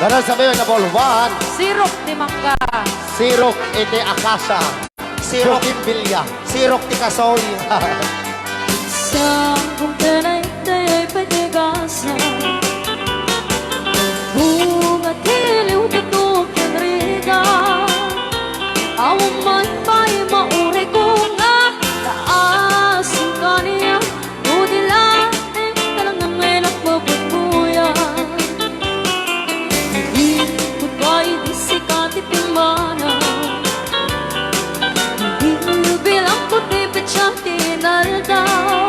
Ganun sabi na bolwan. Sirok ni Mangga. Sirok iti akasa. Sirok imbilya. Sirok ti kasoy. Sa kung tanay ay patigasa. Bunga tiliw na tukang riga. Awang man pa'y maure ko nga. Taasin ka niya. Udila eh talangang enak mabagbuya. Hindi ko ba'y disikati pimana. Hindi bilang ko tipid siya tinaldaw.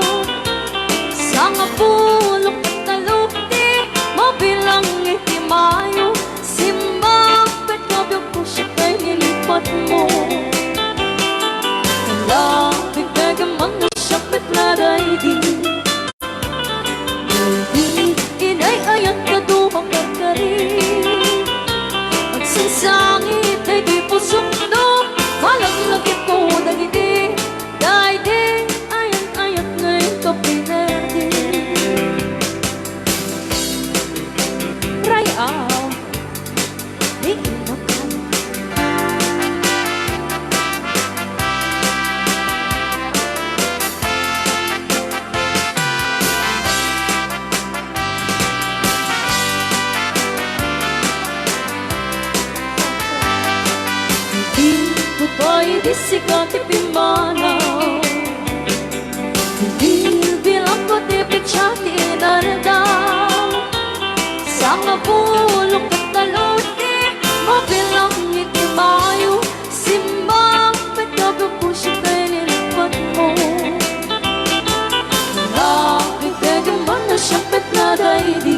Sa nga pulong katalukti mabilang itimayo. Simbang petkabyog ko siya kay nilipat mo. Malapit kagamang na siya petladay di. Hindi inay-ayat ka dumang magkarin. Magsansangit ay di pusok no. Malang-lagit ko nagiti. Dahil di ayat-ayat ngayon ka pinati. Rayaw di inakan. Hindi ko ba'y disikati pimanaw. Hindi bilang ko tipid siya tinaradaw. Sa nga pulong kataloti mabilang itimayo. Simbang petkabyog ko siya kay nilipat mo. Malapit kagamang na siya petladay di.